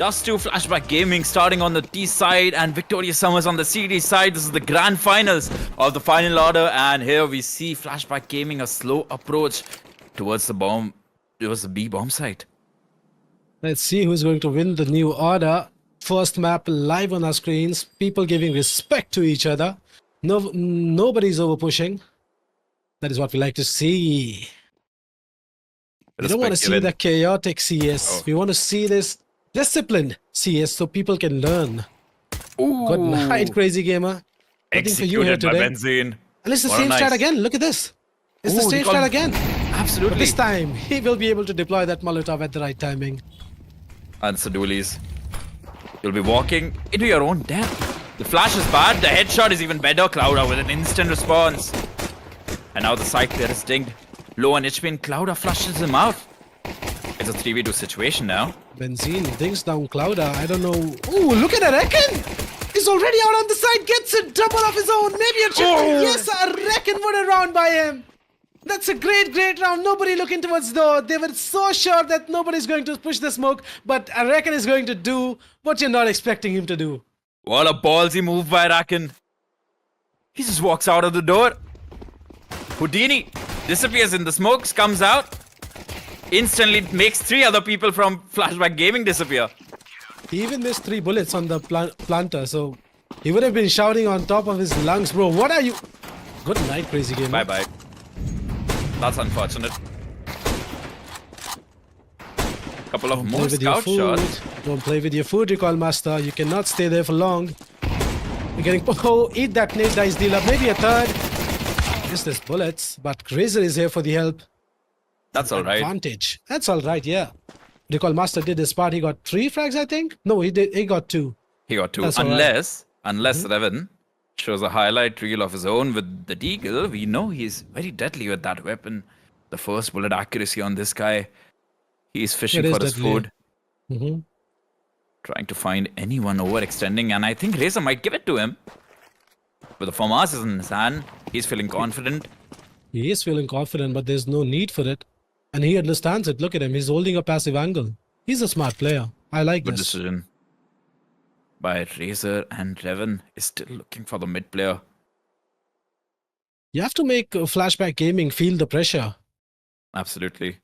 Just to Flashback Gaming starting on the T side and Victoria Summers on the CD side. This is the grand finals of the final order, and here we see Flashback Gaming a slow approach towards the bomb, towards the B bomb site. Let's see who's going to win the new order. First map live on our screens. People giving respect to each other. Nobody's over pushing. That is what we like to see. We don't want to see the chaotic CS. We want to see this disciplined CS so people can learn. Ooh. Good night, Crazy Gamer. Nothing for you here today. Benzene. And it's the same strat again. Look at this. It's the same strat again. Absolutely. But this time, he will be able to deploy that Molotov at the right timing. And Sadulis, you'll be walking into your own death. The flash is bad. The headshot is even better. Clouda with an instant response. And now the side player is dinged. Low on HP and Clouda flushes him out. It's a 3v2 situation now. Benzene dings down Clouda. I don't know. Ooh, look at Reckon! He's already out on the side. Gets a double of his own. Maybe a triple. Oh. Yes, Reckon would have round by him. That's a great round. Nobody looking towards door. They were so sure that nobody's going to push the smoke. But Reckon is going to do what you're not expecting him to do. What a ballsy move by Reckon. He just walks out of the door. Houdini disappears in the smokes, comes out, instantly makes 3 other people from Flashback Gaming disappear. He even missed 3 bullets on the planter, so he would have been shouting on top of his lungs, bro. What are you? Good night, Crazy Gamer. Bye-bye. That's unfortunate. Couple of more scout shots. Don't play with your food, Recall Master. You cannot stay there for long. You're getting... Oh, eat that nade dice dealer. Maybe a third. Just there's bullets, but Razor is here for the help. That's alright. Advantage. That's alright, yeah. Recall Master did his part. He got 3 frags, I think. No, he did. He got 2. He got 2. That's unless Revan shows a highlight reel of his own with the Deagle. We know he's very deadly with that weapon. The first bullet accuracy on this guy. He's fishing for his food. Trying to find anyone overextending, and I think Razor might give it to him. With the FAMAS in his hand, he's feeling confident. He is feeling confident, but there's no need for it. And he understands it. Look at him. He's holding a passive angle. He's a smart player. I like Good this. decision by Razor, and Revan is still looking for the mid player. You have to make Flashback Gaming feel the pressure. Absolutely.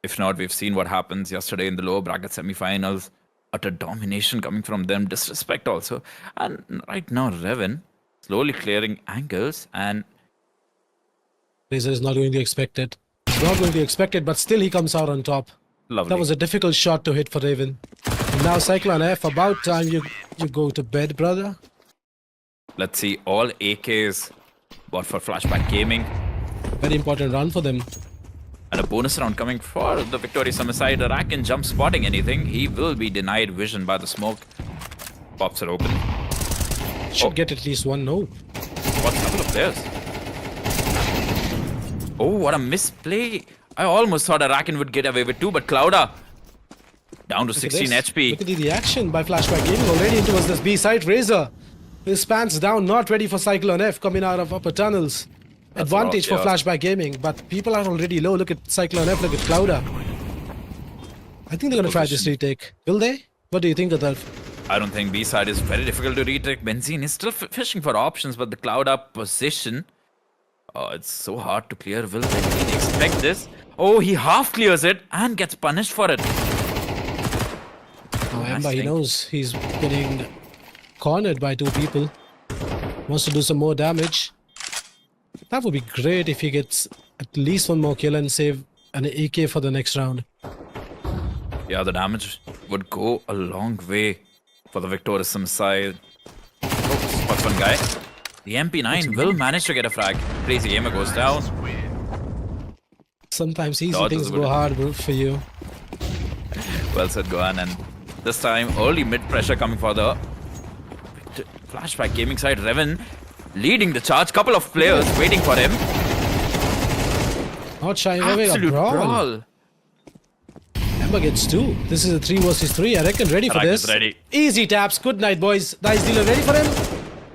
If not, we've seen what happens yesterday in the lower bracket semi-finals. Utter domination coming from them, disrespect also. And right now, Revan slowly clearing angles, and Razor is not going to expect it. He's not going to expect it, but still he comes out on top. Lovely. That was a difficult shot to hit for Raven. And now Cyclone F, about time you go to bed, brother. Let's see, all AKs bought for Flashback Gaming. Very important round for them. And a bonus round coming for the Victoria Summer side. Rakan jump spotting anything. He will be denied vision by the smoke. Pops it open. Should get at least 1 no. What couple of players? Oh, what a misplay. I almost thought Rakan would get away with 2, but Clouda down to 16 HP. Look at the action by Flashback Gaming already into this B side. Razor. His pants down, not ready for Cyclone F coming out of upper tunnels. That's advantage for Flashback Gaming, but people are already low. Look at Cyclone F, look at Clouda. I think they're going to try this retake. Will they? What do you think of that? I don't think B side is very difficult to retake. Benzene is still fishing for options, but the Clouda position, it's so hard to clear. Will Benzene expect this? Oh, he half clears it and gets punished for it. Oh, Emba, he knows he's getting cornered by 2 people. Wants to do some more damage. That would be great if he gets at least 1 more kill and save an AK for the next round. Yeah, the damage would go a long way for the Victoria Sim side. Oh, spots one guy. The MP9 will manage to get a frag. Crazy Gamer goes down. Sometimes easy things go hard, bro, for you. Well said, Gohan. And this time, early mid pressure coming for the Flashback Gaming side. Revan leading the charge. Couple of players waiting for him. Not shying away. Absolute brawl. Ember gets 2. This is a 3 versus 3. I reckon ready for this. Ready. Easy taps. Good night, boys. Dice dealer ready for him.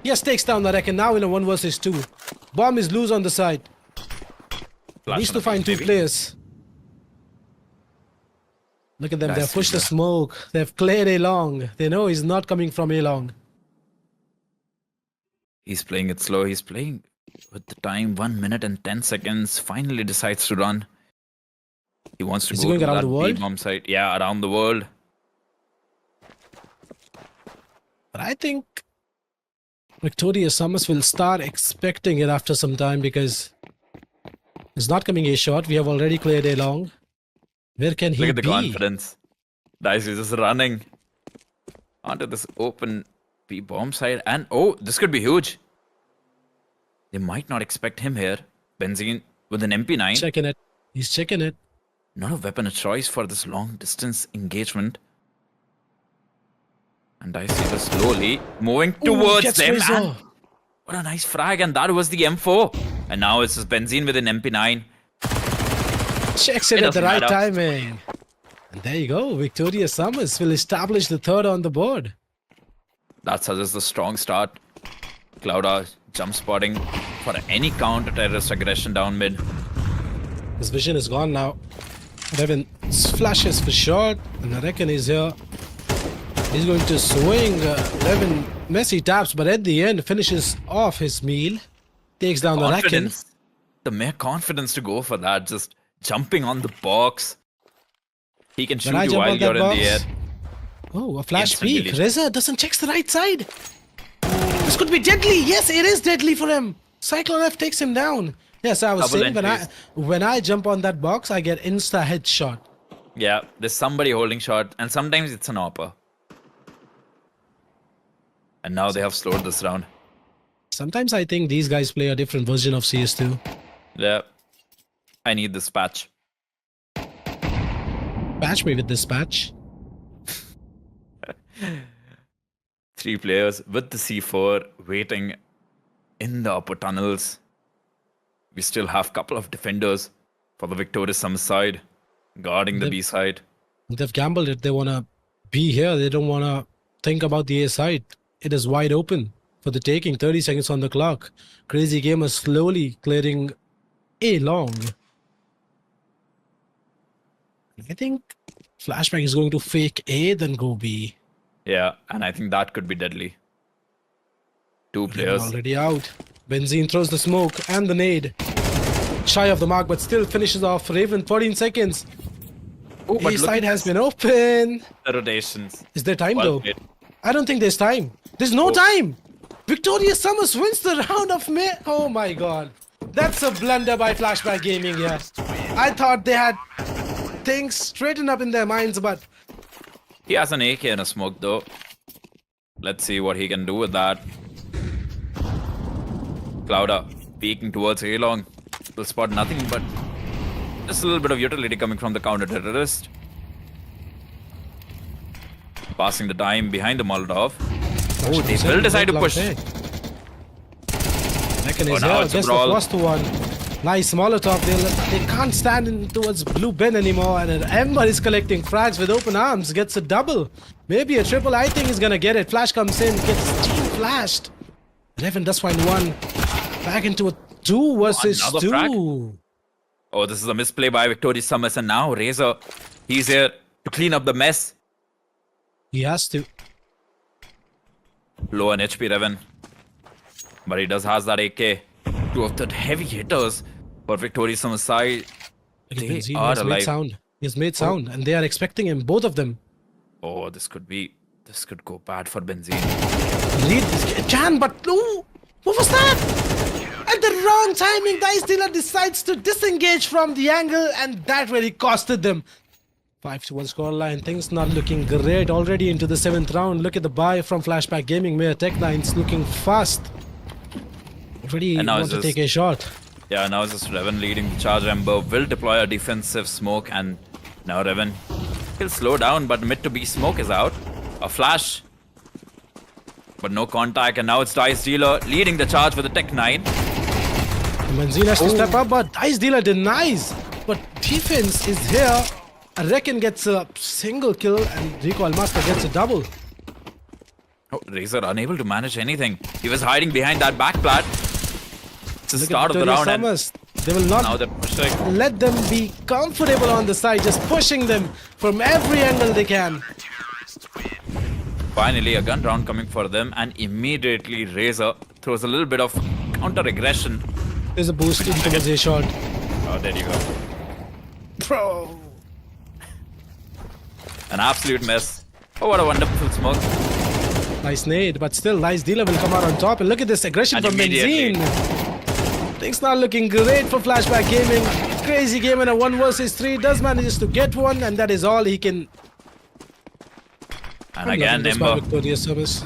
Yes, takes down the reckon now in a 1 versus 2. Bomb is loose on the side. Needs to find 2 players. Look at them. Nice They've pushed the feature. smoke. They've cleared A long. They know he's not coming from A long. He's playing it slow. He's playing with the time 1 minute and 10 seconds. Finally decides to run. He wants to Is go he going to around that the world? B-bomb site. Yeah, around the world. But I think Victoria Summers will start expecting it after some time because it's not coming A short. We have already cleared A long. Where can he Look at the be? confidence. Dice is just running onto this open B-bomb site. And oh, this could be huge. They might not expect him here. Benzene with an MP9. Checking it. He's checking it. Not a weapon of choice for this long distance engagement. And Dice is slowly moving towards gets them. Razor. And what a nice frag. And that was the M4. And now it's just Benzene with an MP9. Checks it It at the doesn't right matter. timing. And there you go. Victoria Summers will establish the third on the board. That suggests a strong start. Clouda jump spotting for any counter-terrorist aggression down mid. His vision is gone now. Revan flashes for short, and I reckon he's here. He's going to swing. Revan messy taps, but at the end finishes off his meal. Takes down the Reckon. Confidence. The mere confidence to go for that. Just jumping on the box. He can shoot I you jump while on that you're in the air. box. Oh, a flash Instant peek. delete. Reza doesn't check the right side. This could be deadly. Yes, it is deadly for him. Cyclone F takes him down. Yes, I was Double saying entries. when I jump on that box, I get insta headshot. Yeah, there's somebody holding shot, and sometimes it's an AWPer. And now they have slowed this round. Sometimes I think these guys play a different version of CS2. Yeah. I need this patch. Patch me with this patch. 3 players with the C4 waiting in the upper tunnels. We still have a couple of defenders for the Victorious Sum side, guarding the B side. They've gambled it. They want to be here. They don't want to think about the A side. It is wide open for the taking. 30 seconds on the clock. Crazy Gamer slowly clearing A long. I think Flashback is going to fake A, then go B. Yeah, and I think that could be deadly. 2 players. Already out. Benzene throws the smoke and the nade. Shy of the mark, but still finishes off. Raven, 14 seconds. Oh, but A look side at has been open. the rotations. Is there time Well though? played. I don't think there's time. There's no time. Victoria Summers wins the round of May. Oh my god. That's a blunder by Flashback Gaming here. I thought they had things straightened up in their minds, but He has an AK and a smoke though. Let's see what he can do with that. Clouda peeking towards A long. Will spot nothing but just a little bit of utility coming from the counter-terrorist. Passing the time behind the Molotov. Oh, they will decide to push. Reckon Oh, is now here. it's a Guess the brawl. first one. Nice Molotov. They can't stand in towards Blue Ben anymore. And Ember is collecting frags with open arms. Gets a double. Maybe a triple. I think he's gonna get it. Flash comes in. Gets team flashed. Revan does find one. Back into a 2 versus Another 2. frag. Oh, this is a misplay by Victorious Summers, and now Razor, he's here to clean up the mess. He has to. Low on HP Revan. But he does has that AK. 2 of the heavy hitters for Victorious Summers side. Look at They Benzene. He are has made alive. sound. He has made sound. And they are expecting him. Both of them. Oh, this could go bad for Benzene. Lead this Jan, but no! What was that? At the wrong timing, Dice Dealer decides to disengage from the angle, and that really costed them. 5-1 scoreline. Things not looking great already into the 7th round. Look at the buy from Flashback Gaming. Mayor Tech9's looking fast. Already And now want to it's take a shot. Yeah, now it's just Revan leading the charge. Ember will deploy a defensive smoke, and now Revan will slow down, but mid to B smoke is out. A flash. But no contact, and now it's Dice Dealer leading the charge with the Tech 9. Benzene has to step up, but Dice Dealer denies. But defense is here. I reckon gets a single kill, and Recoil Master gets a double. Oh, Razor unable to manage anything. He was hiding behind that back plat. It's the Look start at of the Victoria round, and Summers. They will Now not they're pushing. let them be comfortable on the side, just pushing them from every angle they can. Finally, a gun round coming for them, and immediately Razor throws a little bit of counter-aggression. There's a boost into the shot. Oh, there you go. Bro. An absolute mess. Oh, what a wonderful smoke. Nice nade, but still, nice dealer will come out on top. And look at this aggression And from immediately- Benzine. Things not looking great for Flashback Gaming. Crazy game in a 1 versus 3. Does manages to get one, and that is all he can. And again, This by Ember. Victorious Sumus.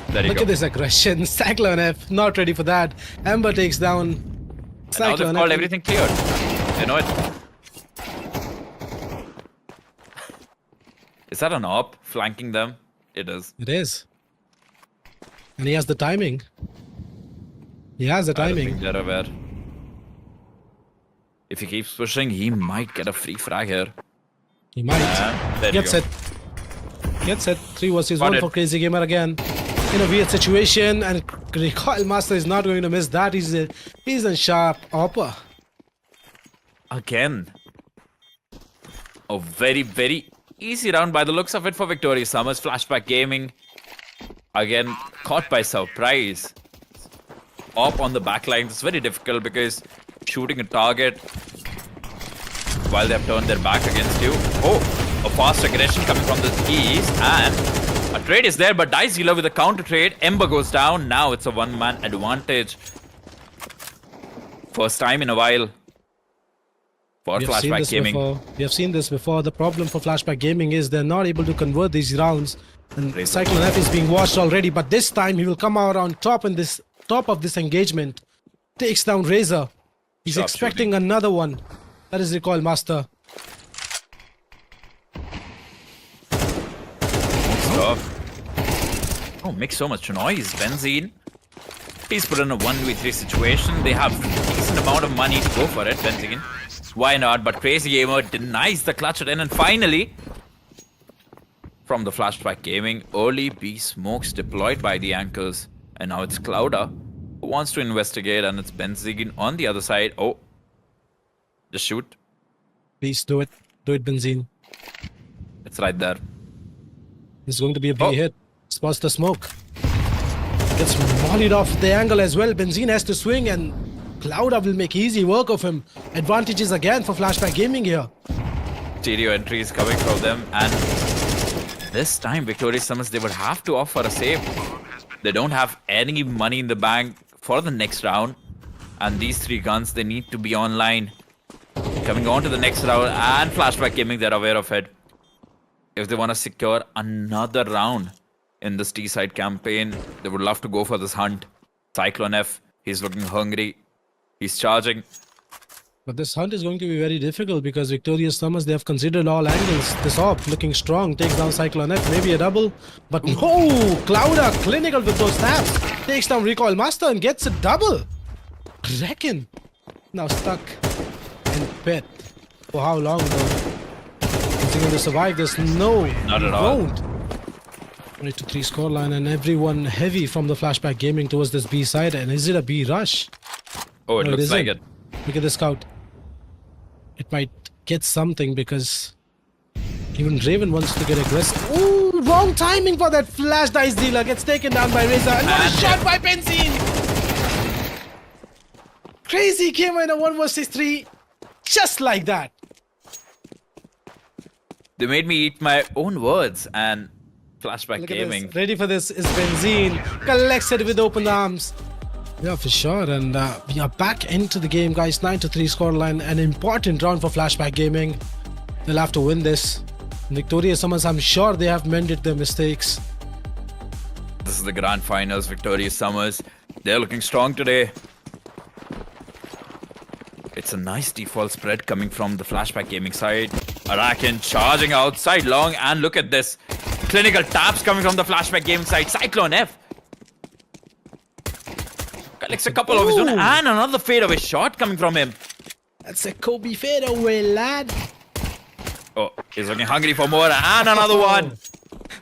There you Look go. at this aggression. Cyclone F, not ready for that. Ember takes down And now they've Cyclone called F. everything cleared. They know it. Is that an op flanking them? It is. It is. And he has the timing. He has the I don't timing. think they're aware. If he keeps pushing, he might get a free frag here. He might. And there you Gets go. it. Gets it. 3 versus Got 1 it. for Crazy Gamer again. In a weird situation, and Recoil Master is not going to miss that. He's a sharp opper. Again. A very, very easy round by the looks of it for Victorious Summers. Flashback Gaming. Again, caught by surprise. Op on the backline. It's very difficult because shooting a target while they've turned their back against you. Oh, a fast aggression coming from the east, and a trade is there, but Dice Dealer with a counter trade. Ember goes down. Now it's a one-man advantage. First time in a while for We have seen Flashback this Gaming. before. We have seen this before. The problem for Flashback Gaming is they're not able to convert these rounds. And Razor. Cyclone F is being watched already, but this time he will come out on top in this top of this engagement. Takes down Razor. He's Sharp expecting another one. That is Recoil Master. Stuff. Oh, makes so much noise. Benzine. He's put in a 1v3 situation. They have decent amount of money to go for it, Benzine. Why not? But Crazy Gamer denies the clutch at end. And finally, from the Flashback Gaming, early B smokes deployed by the ankles. And now it's Clouder who wants to investigate, and it's Benzine on the other side. Oh, just shoot. Please do it. Do it, Benzine. It's right there. This is going to be a big Oh. hit. Spots the smoke. Gets mollied off the angle as well. Benzine has to swing, and Clouda will make easy work of him. Advantages again for Flashback Gaming here. Stereo entries coming from them, and this time Victorious Summers, they would have to offer a save. They don't have any money in the bank for the next round, and these 3 guns, they need to be online. Coming on to the next round, and Flashback Gaming, they're aware of it. If they want to secure another round in this T-side campaign, they would love to go for this hunt. Cyclone F, he's looking hungry. He's charging. But this hunt is going to be very difficult because Victorious Summers, they have considered all angles. This op looking strong, takes down Cyclone F, maybe a double. But no, Clouda clinical with those stabs. Takes down Recoil Master and gets a double. Reckon. Now stuck in pit. For how long though? Is he going to survive this? No, Not he at all. won't. 3 scoreline, and everyone heavy from the Flashback Gaming towards this B side. And is it a B rush? Oh, it No, looks like isn't. it. Look at the scout. It might get something because even Raven wants to get aggressive. Ooh, wrong timing for that flash dice dealer. Gets taken down by Razor, and what a And- shot by Benzine! Crazy came in a 1 versus 3, just like that. They made me eat my own words, and Flashback Look at Gaming. this. Ready for this is Benzine. Collects it with open arms. Yeah, for sure. And we are back into the game, guys. 9-3 scoreline. An important round for Flashback Gaming. They'll have to win this. Victorious Summers, I'm sure they have mended their mistakes. This is the grand finals. Victorious Summers, they're looking strong today. It's a nice default spread coming from the Flashback Gaming side. Arakan charging outside long, and look at this. Clinical taps coming from the Flashback Gaming side. Cyclone F collects a couple of his own, Ooh. and another fadeaway shot coming from him. That's a Kobe fadeaway, lad. Oh, he's looking hungry for more, and another one.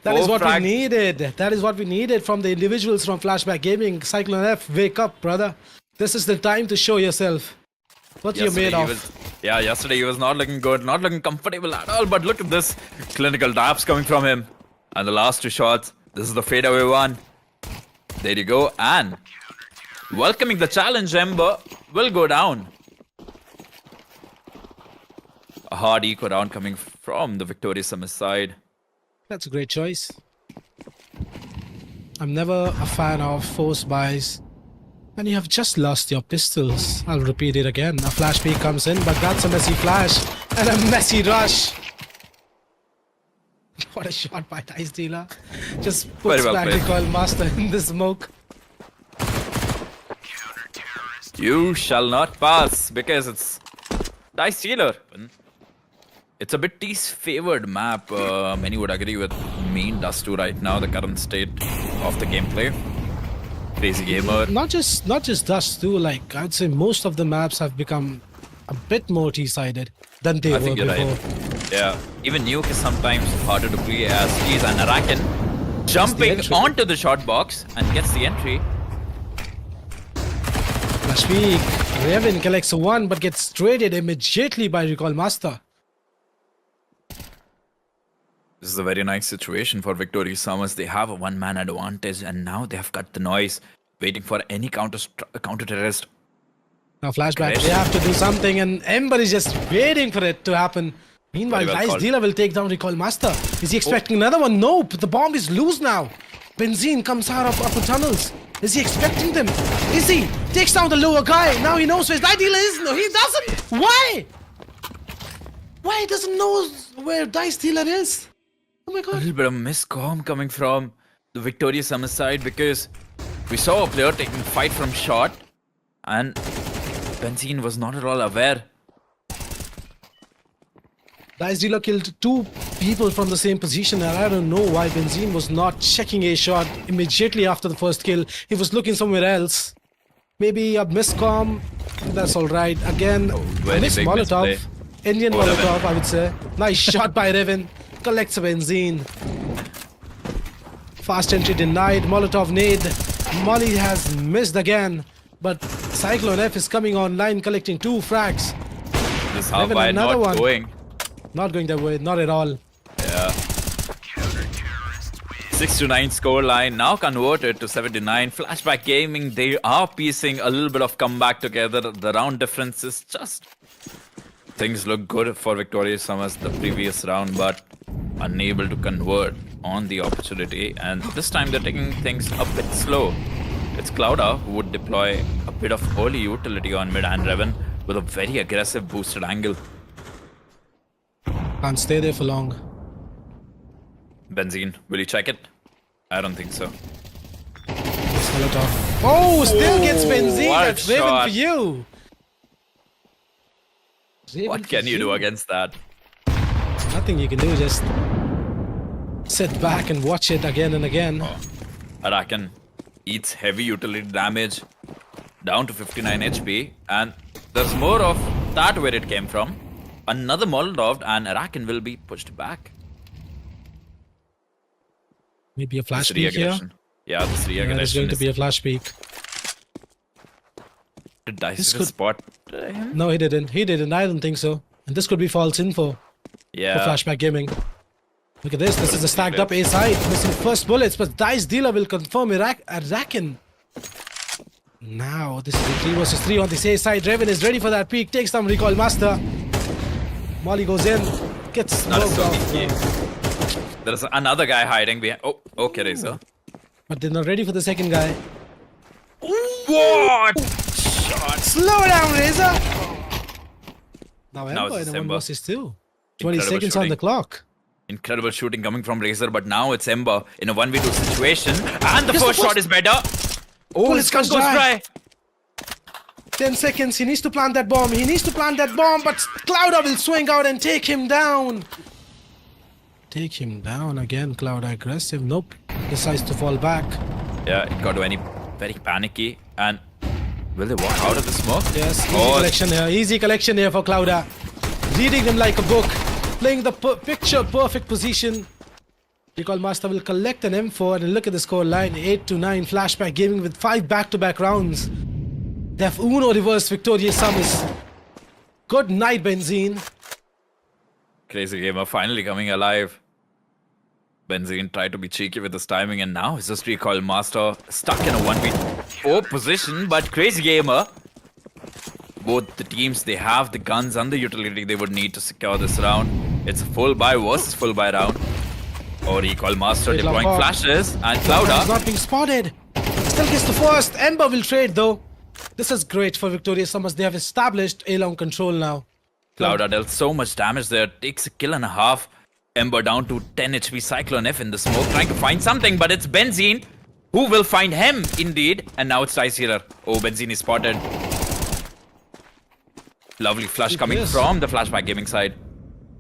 That is Oh, what frag. we needed. That is what we needed from the individuals from Flashback Gaming. Cyclone F, wake up, brother. This is the time to show yourself what you're made of. Yesterday he was not looking good, not looking comfortable at all. But look at this. Clinical taps coming from him. And the last two shots. This is the fadeaway one. There you go. And welcoming the challenge, Ember will go down. A hard eco round coming from the victorious Sumus side. That's a great choice. I'm never a fan of force buys. And you have just lost your pistols. I'll repeat it again. A flash peek comes in, but that's a messy flash and a messy rush. What a shot by Dice Dealer. Just puts back recoil master in the smoke. You shall not pass because it's Dice Dealer. It's a bit T's-favored map. Many would agree with me and Dust 2 right now, the current state of the gameplay. Crazy gamer. Not just Dust 2, like I'd say most of the maps have become a bit more T-sided than they were before. Right. Yeah, even Nuke is sometimes harder to play as he's an Arakan jumping onto the shot box and gets the entry. Last week, Raven collects one but gets traded immediately by Recoil Master. This is a very nice situation for Victorious Summers. They have a one-man advantage and now they have cut the noise, waiting for any counter-terrorist. Now Flashback, they have to do something and Ember is just waiting for it to happen. Meanwhile, Dice Dealer will take down Recoil Master. Is he expecting another one? Nope, the bomb is loose now. Benzene comes out of upper tunnels. Is he expecting them? Is he? Takes down the lower guy. Now he knows where Dice Dealer is. No, he doesn't. Why? Why he doesn't know where Dice Dealer is? Oh my god. A little bit of miscom coming from the Victorious Summers side because we saw a player taking fight from shot and Benzene was not at all aware. Dice Dealer killed two people from the same position and I don't know why Benzene was not checking a shot immediately after the first kill. He was looking somewhere else. Maybe a miscom. That's alright. Again, a miss Molotov. Misplay. Indian Molotov, I would say. Nice shot by Revan. Collects a Benzene. Fast entry denied. Molotov nade. Molly has missed again. But Cyclone F is coming online, collecting 2 frags. This is how by not one. Going. Not going that way, not at all. Yeah. 6-9 score line, now converted to 79. Flashback Gaming, they are piecing a little bit of comeback together. The round difference is just... Things look good for Victorious Summers the previous round, but unable to convert on the opportunity. And this time they're taking things a bit slow. It's Clouda who would deploy a bit of early utility on mid and Revan with a very aggressive boosted angle. Can't stay there for long. Benzene, will you check it? I don't think so. Oh, still gets Benzene. That's Raven for you. Raven what can you do against that? Nothing you can do, just sit back and watch it again and again. Arakan eats heavy utility damage down to 59 HP and there's more of that where it came from. Another Molotov and Arakan will be pushed back. Maybe a flash peek here? Yeah, this re-aggression there's going to be a flash peek. Did Dice spot him? No, he didn't. He didn't. I don't think so. And this could be false info. Yeah. For Flashback Gaming. Look at this. This is a stacked up A side. Missing first bullets, but Dice Dealer will confirm Arakan. Now, this is a 3 versus 3 on the A side. Raven is ready for that peek. Takes down Recoil Master. Molly goes in. Gets knocked off. There's another guy hiding behind. Oh, okay, Razor. But they're not ready for the second guy. What? Shot. Slow down, Razor. Now Ember in a 1 versus 2. 20 seconds on the clock. Incredible shooting coming from Razor, but now it's Ember in a 1v2 situation. And the first shot is better. Oh, his gun goes dry. 10 seconds. He needs to plant that bomb. He needs to plant that bomb, but Clouda will swing out and take him down. Take him down again. Clouda aggressive. Nope. Decides to fall back. Yeah, it got very panicky. And will they walk out of the smoke? Yes, easy collection here. Easy collection here for Clouda. Reading them like a book. Playing the picture perfect position. Recoil Master will collect an M4 and look at the score line. 8-9. Flashback Gaming with 5 back-to-back rounds. They have Uno reverse victorious Summers. Good night, Benzene. Crazy Gamer finally coming alive. Benzene tried to be cheeky with his timing, and now his just recall master stuck in a 1v4 position. But Crazy Gamer, both the teams, they have the guns and the utility they would need to secure this round. It's a full buy versus full buy round. Oh, recall master deploying flashes, and He's Clouda. not being spotted. Still gets the first. Ember will trade though. This is great for Victorious Summers. They have established A-long control now. Clouda dealt so much damage there, takes a kill and a half. Ember down to 10 HP, Cyclone F in the smoke, trying to find something, but it's Benzene who will find him indeed. And now it's Dice Healer. Oh, Benzene is spotted. Lovely flush coming from the Flashback Gaming side.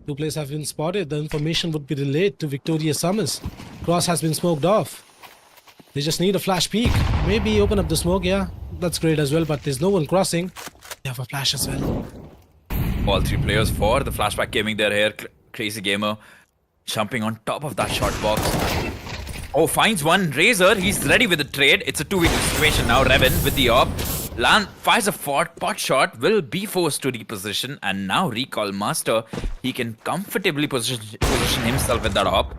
Two players have been spotted. The information would be relayed to Victorious Summers. Cross has been smoked off. They just need a flash peek. Maybe open up the smoke, yeah. That's great as well, but there's no one crossing. They have a flash as well. All three players for the Flashback Gaming, they're here. Crazy Gamer jumping on top of that shot box. Oh, finds one. Razor, he's ready with the trade. It's a 2v2 situation now. Revan with the op. Lan fires a pot shot, will be forced to reposition, and now Recall Master, he can comfortably position himself with that op.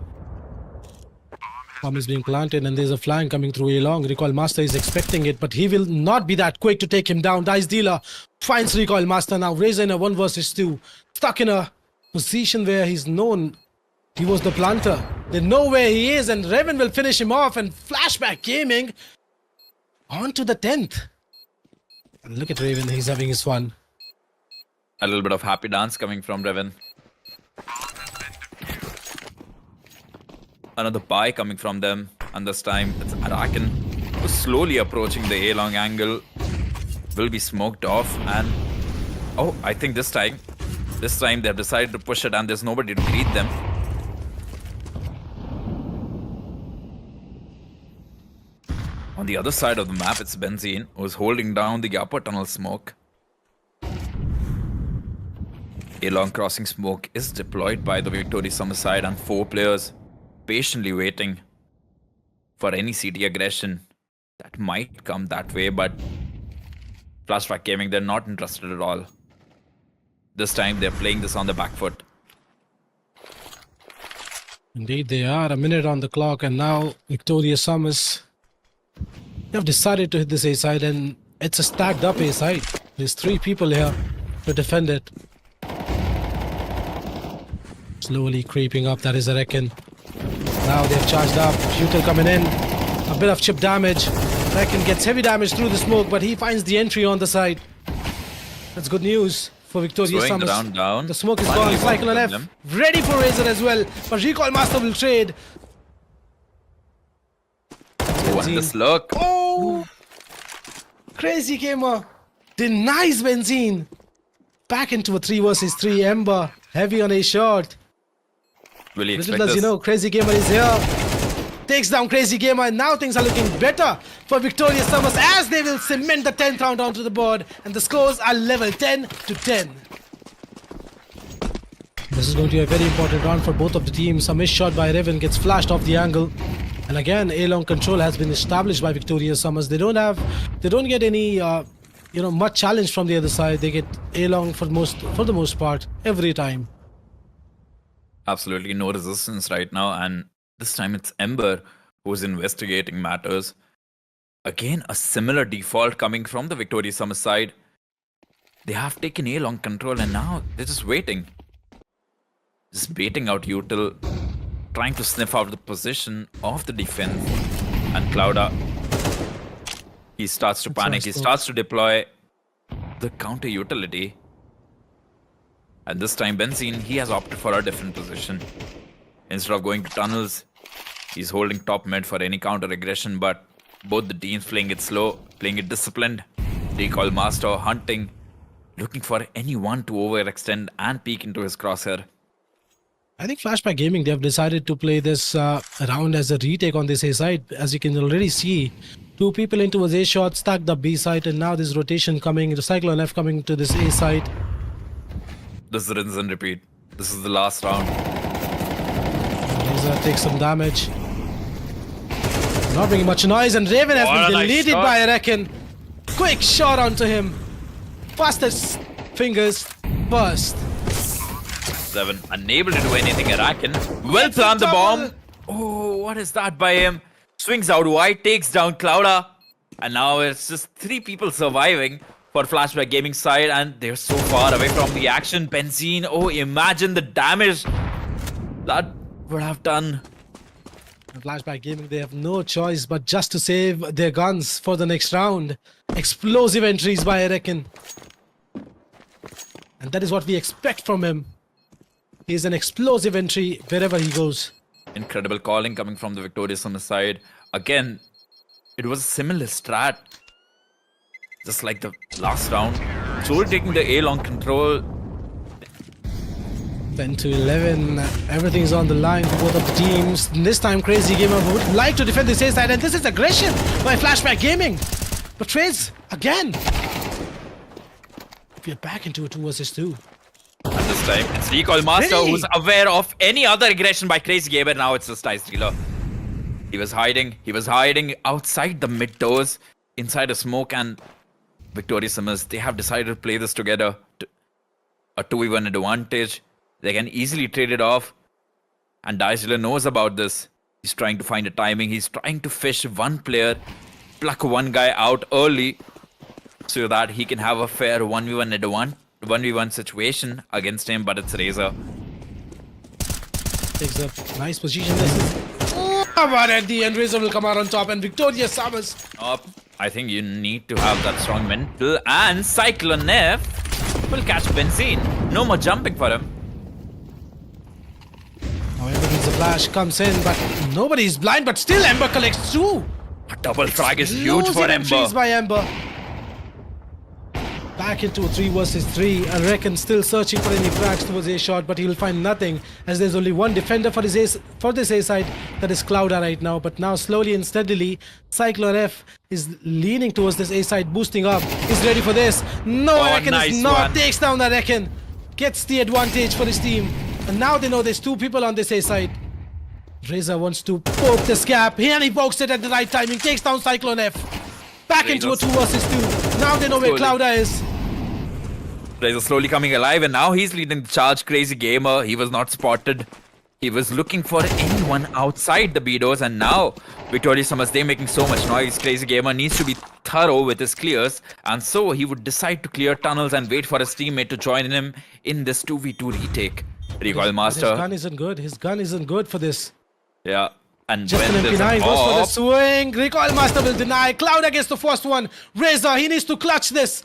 Bomb is being planted and there's a flank coming through A-long. Recall Master is expecting it, but he will not be that quick to take him down. Dice Dealer finds Recall Master now. Razor in a 1 versus 2. Stuck in a position where he's known he was the planter. They know where he is, and Revan will finish him off, and Flashback Gaming on to the 10th. And look at Raven, he's having his fun. A little bit of happy dance coming from Revan. Another buy coming from them, and this time it's Arakan who's slowly approaching the A-long angle. Will be smoked off, and oh, I think this time they've decided to push it, and there's nobody to greet them. On the other side of the map, it's Benzene who's holding down the upper tunnel smoke. A-long crossing smoke is deployed by the Victorious Summer side, and 4 players patiently waiting for any CT aggression that might come that way, but Flashback Gaming, they're not interested at all. This time they're playing this on the back foot. Indeed they are. A minute on the clock, and now Victorious Summers, they have decided to hit this A side, and it's a stacked up A side. There's 3 people here to defend it. Slowly creeping up, that is a Reckon. Now they've charged up. Futel coming in. A bit of chip damage. Reckon gets heavy damage through the smoke, but he finds the entry on the side. That's good news for Victorious Summers. Down. The smoke is gone. Cyclone F ready for Razor as well, but Recall Master will trade. Oh, and this look. Oh! Crazy Gamer denies Benzene. Back into a 3 versus 3. Ember heavy on a shot. Will he expect Little does this? you know, Crazy Gamer is here. Takes down Crazy Gamer, and now things are looking better for Victorious Summers as they will cement the 10th round onto the board, and the scores are level 10 to 10. This is going to be a very important round for both of the teams. A missed shot by Revan gets flashed off the angle. And again, A-long control has been established by Victorious Summers. They don't get any much challenge from the other side. They get A-long for the most part every time. Absolutely no resistance right now, and this time it's Ember who's investigating matters. Again, a similar default coming from the Victorious Summer side. They have taken A-long control, and now they're just waiting. Just baiting out Util, trying to sniff out the position of the defense. And Clouda, he starts to panic. He starts to deploy the counter utility. And this time Benzene, he has opted for a different position. Instead of going to tunnels, he's holding top mid for any counter aggression, but both the teams playing it slow, playing it disciplined. Recall Master hunting, looking for anyone to overextend and peek into his crosshair. I think Flashback Gaming, they have decided to play this round as a retake on this A side. As you can already see, 2 people into his A shot, stacked up B side, and now this rotation coming, the Cyclone F coming to this A side. This is rinse and repeat. This is the last round. Razor takes some damage. Not bringing much noise, and Raven has been deleted by Reckon. Quick shot onto him. Fastest fingers first. Seven, unable to do anything, Arakan. Well planned the bomb. Oh, what is that by him? Swings out wide, takes down Clouda. And now it's just 3 people surviving for Flashback Gaming side, and they're so far away from the action. Benzene, oh, imagine the damage that would have done. Flashback Gaming, they have no choice but just to save their guns for the next round. Explosive entries by Arakan. And that is what we expect from him. He's an explosive entry wherever he goes. Incredible calling coming from the Victorious on the side. Again, it was a similar strat. Just like the last round. Joel taking the A-long control. 10 to 11. Everything's on the line for both of the teams. This time, Crazy Gamer would like to defend this A side, and this is aggression by Flashback Gaming. But Trades, again. We are back into a 2 versus 2. And this time, it's Recoil Master Really? who's aware of any other aggression by Crazy Gamer. Now it's just Ice Dealer. He was hiding outside the mid doors, inside a smoke, and Victorious Summers, they have decided to play this together. A 2v1 advantage. They can easily trade it off. And Dice Dealer knows about this. He's trying to find a timing. He's trying to fish one player, pluck one guy out early, so that he can have a fair 1v1 situation against him, but it's Razor. Takes a nice position. This is... but at the end, Razor will come out on top, and Victorious Summers. I think you need to have that strong mental, and Cyclone F will catch Benzene. No more jumping for him. However, the flash comes in, but nobody's blind, but still Ember collects 2. A double frag is huge for entries Ember. by Ember. Back into a 3 versus 3. I reckon still searching for any frags towards A shot, but he will find nothing, as there's only one defender for this A side, that is Clouda right now. But now slowly and steadily, Cyclone F is leaning towards this A side, boosting up. He's ready for this. No, I reckon nice is not. one. Takes down the Reckon. Gets the advantage for his team. And now they know there's 2 people on this A side. Razor wants to poke this gap, and he pokes it at the right timing. Takes down Cyclone F. Back into a 2 versus 2. Now they know where Clouda is. Razor slowly coming alive, and now he's leading the charge. Crazy Gamer, he was not spotted. He was looking for anyone outside the B doors, and now Victorious Summers, they're making so much noise. Crazy Gamer needs to be thorough with his clears, and so he would decide to clear tunnels and wait for his teammate to join him in this 2v2 retake. Recoil Master. His gun isn't good. His gun isn't good for this. Yeah. And Just when an there's MP9 an goes for the op, swing. Recoil Master will deny. Clouda gets the first one. Razor, he needs to clutch this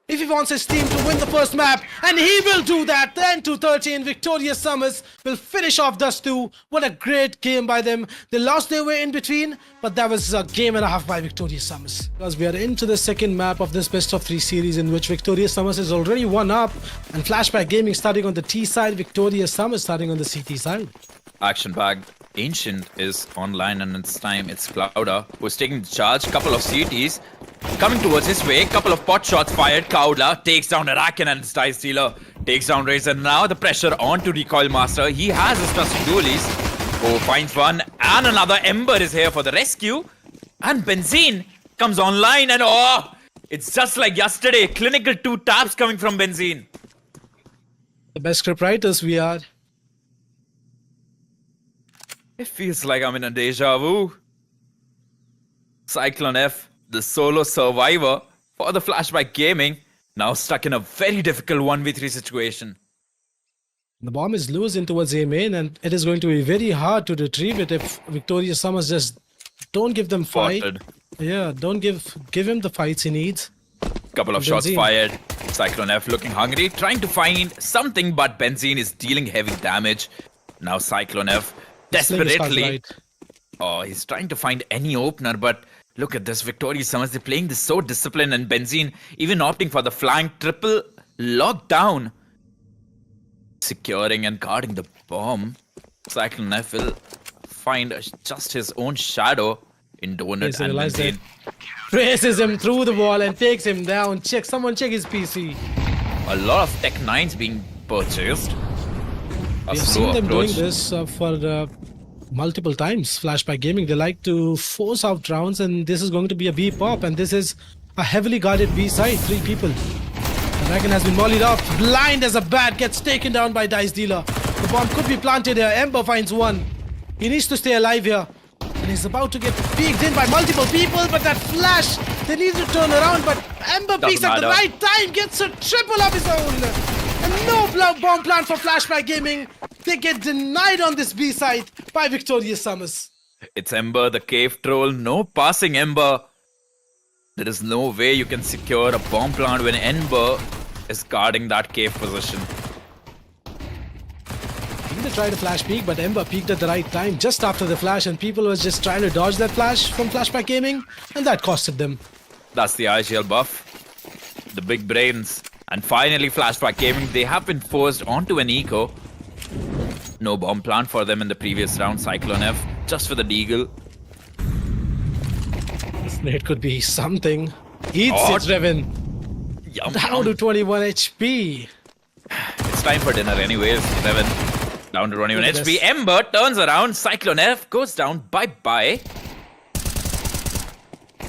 if he wants his team to win the first map, and he will do that. 10 to 13. Victorious Summers will finish off Dust 2. What a great game by them. They lost their way in between, but that was a game and a half by Victorious Summers. Because we are into the second map of this best of 3 series, in which Victorious Summers is already 1 up, and Flashback Gaming starting on the T side, Victorious Summers starting on the CT side. action packed. Ancient is online, and it's time. It's Clouda who's taking the charge. Couple of CTs coming towards his way. Couple of pot shots fired. Clouda takes down Arakan, and Dice Dealer takes down Razor. Now the pressure onto Recoil Master. He has his trusted dualies. Oh, finds one, and another Ember is here for the rescue. And Benzene comes online, and oh, it's just like yesterday. Clinical 2 taps coming from Benzene. The best script writers we are. It feels like I'm in a deja vu. Cyclone F, the solo survivor for the Flashback Gaming, now stuck in a very difficult 1v3 situation. The bomb is loose in towards A main, and it is going to be very hard to retrieve it if Victorious Summers just don't give them fight. Spotted. Yeah, don't give him the fights he needs. Couple of Benzene. shots fired. Cyclone F looking hungry, trying to find something, but Benzene is dealing heavy damage. Now Cyclone F desperately. Oh, he's trying to find any opener, but look at this. Victorious Summers, they're playing this so disciplined, and Benzene even opting for the flank triple lockdown. Securing and guarding the bomb. Cyclone F will find just his own shadow in Donut and Benzene. Traces him through the wall and takes him down. Someone check his PC. A lot of Tech 9s being purchased. We've seen them doing this for multiple times. Flashback Gaming, they like to force out rounds, and this is going to be a B pop, and this is A heavily guarded B side, 3 people. The Dragon has been mollied off. Blind as a bat, gets taken down by Dice Dealer. The bomb could be planted here. Ember finds one. He needs to stay alive here. And he's about to get peeked in by multiple people, but that flash, they need to turn around, but Ember peeks at the right time, gets a triple of his own. And no bomb plan for Flashback Gaming. They get denied on this B side by Victorious Summers. It's Ember, the cave troll. No passing Ember. There is no way you can secure a bomb plant when Ember is guarding that cave position. They tried to flash peek, but Ember peeked at the right time just after the flash, and people was just trying to dodge that flash from Flashback Gaming, and that costed them. That's the IGL buff. The big brains. And finally, Flashback Gaming, they have been forced onto an eco. No bomb plant for them in the previous round. Cyclone F, just for the deagle. This nade could be something. Eats Oh. it, Revan. Yum, Down yum. to 21 HP. It's time for dinner anyways. 7 down to 21 Look at HP. this. Ember turns around. Cyclone F goes down. Bye-bye.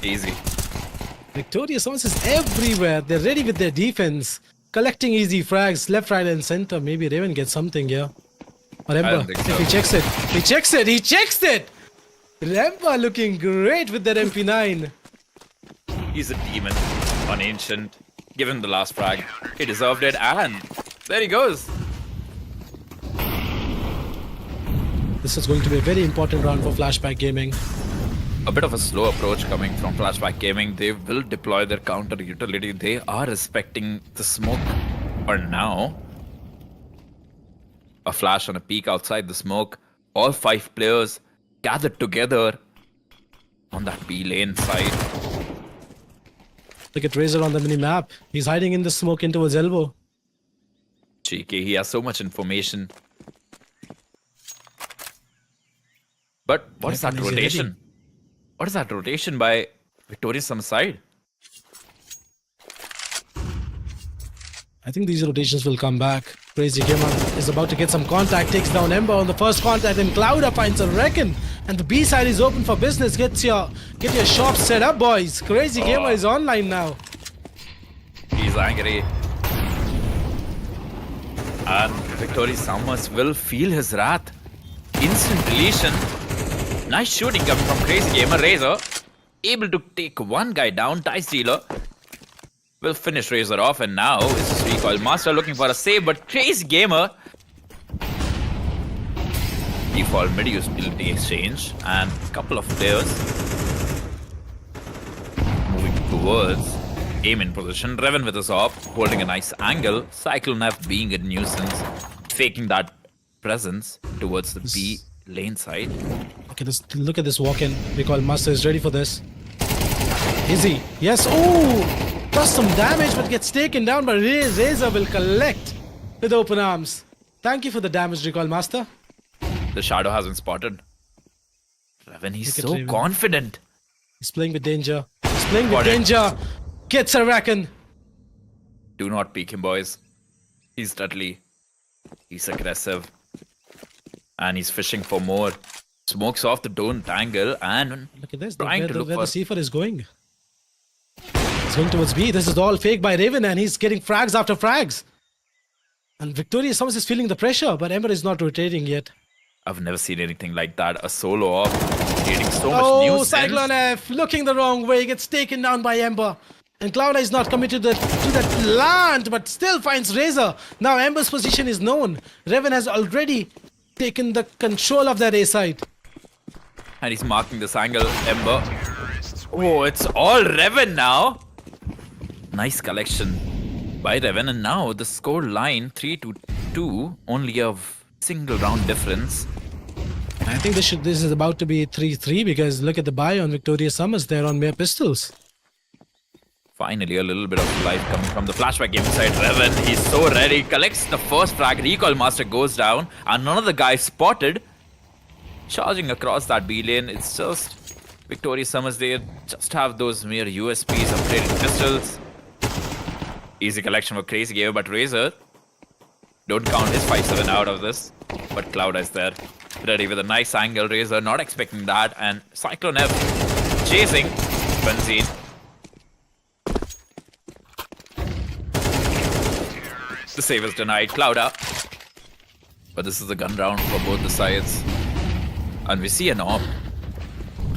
Easy. Victorious Summers is everywhere. They're ready with their defense. Collecting easy frags, left, right, and center. Maybe Raven gets something here. Or Ember, don't think so. if he checks it. He checks it! He checks it! Ember looking great with that MP9. He's a demon on Ancient. Give him the last frag. He deserved it, and there he goes. This is going to be a very important round for Flashback Gaming. A bit of a slow approach coming from Flashback Gaming. They will deploy their counter utility. They are respecting the smoke for now. A flash on a peek outside the smoke. All 5 players gathered together on that B lane side. Look at Razor on the mini-map. He's hiding in the smoke into his elbow. Cheeky, he has so much information. But what is that Is he ready? rotation? What is that rotation by Victorious Summers side? I think these rotations will come back. Crazy Gamer is about to get some contact, takes down Ember on the first contact, and Clouder finds a Reckon. And the B side is open for business. Get your shop set up, boys. Crazy Gamer is online now. He's angry. And Victorious Summers will feel his wrath. Instant deletion. Nice shooting coming from Crazy Gamer. Razor able to take one guy down. Dice Dealer will finish Razor off, and now it's Recoil Master looking for a save, but Crazy Gamer default mid-utility exchange, and a couple of players moving towards aim in position. Revan with his op, holding a nice angle. Cyclone F being a nuisance, faking that presence towards the B lane side. Look at this walk-in. Recoil Master is ready for this. Is he? Yes. Oh! Does some damage, but gets taken down, but Razor will collect with open arms. Thank you for the damage, Recoil Master. The shadow has been spotted. Revan, he's Look at so Raven. confident. He's playing with danger. He's playing with Got it. danger. Gets a Reckon. Do not peek him, boys. He's deadly. He's aggressive. And he's fishing for more. Smokes off the don't angle and Look at this. trying Where to the look for... C4 is going. He's going towards B. This is all fake by Raven, and he's getting frags after frags. And Victorious Summers is feeling the pressure, but Ember is not rotating yet. I've never seen anything like that. A solo off, creating so much Oh, nuisance. Cyclone F looking the wrong way, gets taken down by Ember. And Cloud is not committed to that plant, but still finds Razor. Now Ember's position is known. Revan has already taken the control of that A side. And he's marking this angle. Ember. Oh, it's all Revan now. Nice collection by Revan. And now the score line 3-2. Only a single round difference. I think this is about to be 3-3 because look at the buy on Victorious Summers. They're on mere pistols. Finally, a little bit of life coming from the Flashback game side. Revan, he's so ready. Collects the first frag. Recoil Master goes down. And another guy spotted. Charging across that B lane. It's just Victorious Summers. They just have those mere USPs, upgraded pistols. Easy collection for Crazy Gamer, but Razor don't count his 5-7 out of this. But Cloud is there. Ready with a nice angle. Razor not expecting that. And Cyclone F chasing Benzine. The save is denied. Clouda. But this is a gun round for both the sides. And we see an AWP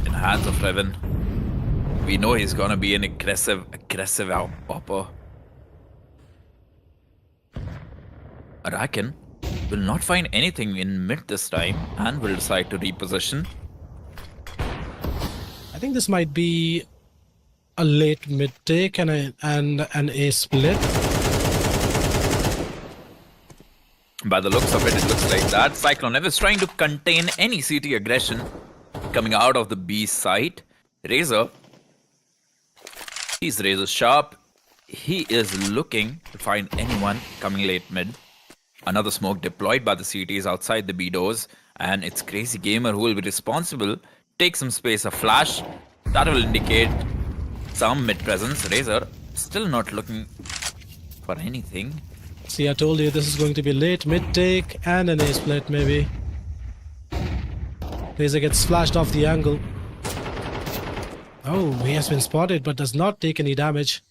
in hands of Revan. We know he's gonna be an aggressive AWPer. Arakan will not find anything in mid this time and will decide to reposition. I think this might be a late mid take and an A split. By the looks of it, it looks like that. Cyclone F is trying to contain any CT aggression coming out of the B site. Razor. He's razor sharp. He is looking to find anyone coming late mid. Another smoke deployed by the CTs outside the B doors. And it's Crazy Gamer who will be responsible. Take some space, a flash. That will indicate some mid presence. Razor still not looking for anything. See, I told you this is going to be late mid take and an A split maybe. Razor gets flashed off the angle. Oh, he has been spotted but does not take any damage.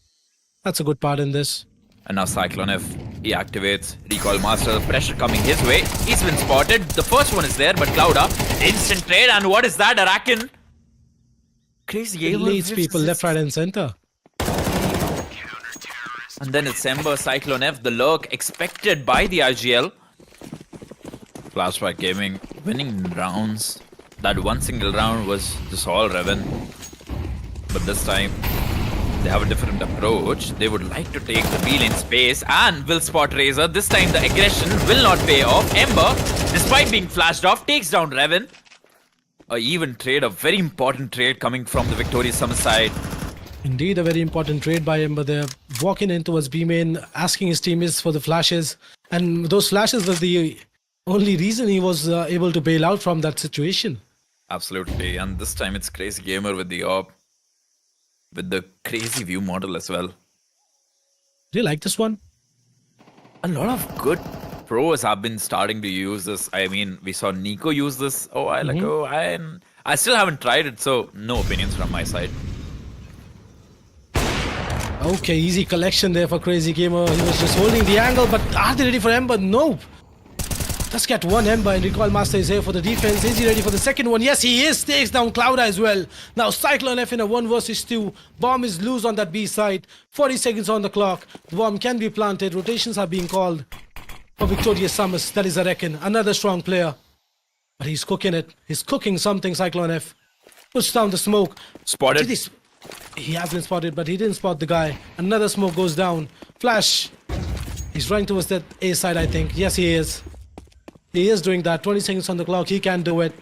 That's a good part in this. And now Cyclone F, he activates Recoil Master, pressure coming his way. He's been spotted. The first one is there, but Clouda, instant trade, and what is that, Arakan? Crazy He Gamer leads people left, right and center. And then it's Ember, Cyclone F, the lurk expected by the IGL. Flashback Gaming winning rounds. That one single round was just all Revan. But this time, they have a different approach. They would like to take the B lane space and will spot Razor. This time the aggression will not pay off. Ember, despite being flashed off, takes down Revan. A even trade, a very important trade coming from the Victorious Summer side. Indeed, a very important trade by Ember there. Walking in towards B main, asking his teammates for the flashes. And those flashes were the only reason he was able to bail out from that situation. Absolutely. And this time it's Crazy Gamer with the AWP. With the crazy view model as well. Do you like this one? A lot of good pros have been starting to use this. I mean, we saw Nico use this a while ago. I still haven't tried it, so no opinions from my side. Okay, easy collection there for Crazy Gamer. He was just holding the angle, but are they ready for Ember? Nope. Just get one Ember and Recoil Master is here for the defense. Is he ready for the second one? Yes, he is. Takes down Clouda as well. Now Cyclone F in a 1 versus 2. Bomb is loose on that B side. 40 seconds on the clock. The bomb can be planted. Rotations are being called for Victorious Summers. That is Arakan, another strong player. But he's cooking it. He's cooking something, Cyclone F. Puts down the smoke. Spotted. He has been spotted, but he didn't spot the guy. Another smoke goes down. Flash. He's running towards that A side, I think. Yes, he is. He is doing that. 20 seconds on the clock. He can do it.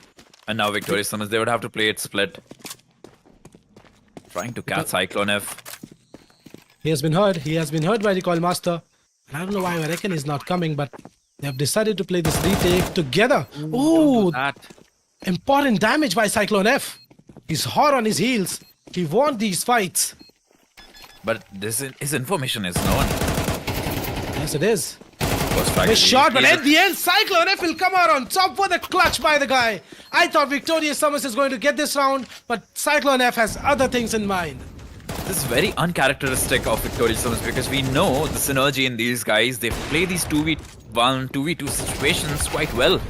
And now Victorious Summers, they would have to play it split. Trying to catch Cyclone F. He has been heard. He has been heard by the Recoil Master. And I don't know why Arakan is not coming, but they have decided to play this retake together. Ooh, important damage by Cyclone F. He's hot on his heels. He won these fights. But his information is known. Yes, it is. Nice shot, but at the end, Cyclone F will come out on top for the clutch by the guy. I thought Victorious Summers is going to get this round, but Cyclone F has other things in mind. This is very uncharacteristic of Victorious Summers because we know the synergy in these guys. They play these 2v1, 2v2 situations quite well.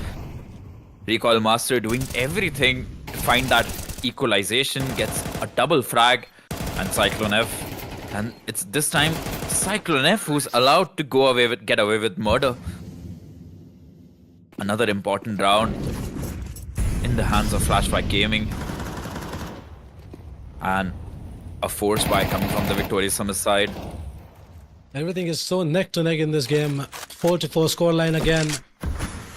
Recoil Master doing everything to find that equalization, gets a double frag, and Cyclone F. And it's this time Cyclone F who's allowed to get away with murder. Another important round in the hands of Flashback Gaming. And a force buy coming from the Victorious Summer side. Everything is so neck to neck in this game. 4-4 scoreline again.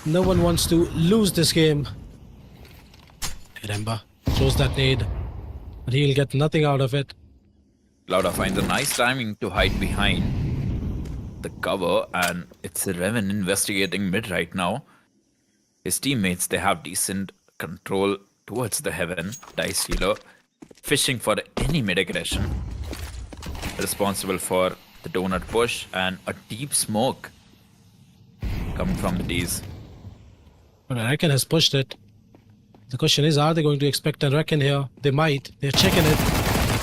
No one wants to lose this game. Ember throws that nade, but he'll get nothing out of it. Clouda finds a nice timing to hide behind the cover, and it's Revan investigating mid right now. His teammates, they have decent control towards the heaven. Dice Healer fishing for any mid aggression. Responsible for the donut push and a deep smoke coming from the D's. But Arakan has pushed it. The question is, are they going to expect Arakan here? They might. They're checking it.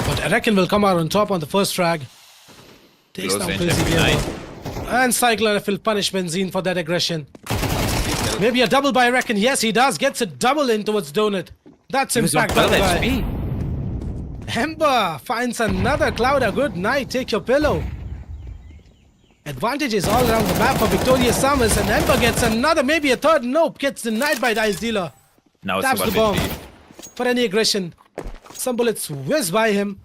But Arakan will come out on top on the first frag. Takes down Crazy Gamer. And Cyclone will punish Benzene for that aggression. Maybe a double by Reckon. Yes, he does. Gets a double in towards Donut. That's He was on impact 12 double by. HP. Ember finds another Clouder. Good night. Take your pillow. Advantages all around the map for Victorious Summers. And Ember gets another, maybe a third. Nope. Gets denied by Dice Dealer. Now it's Taps the 1 bomb HP. for any aggression. Some bullets whiz by him.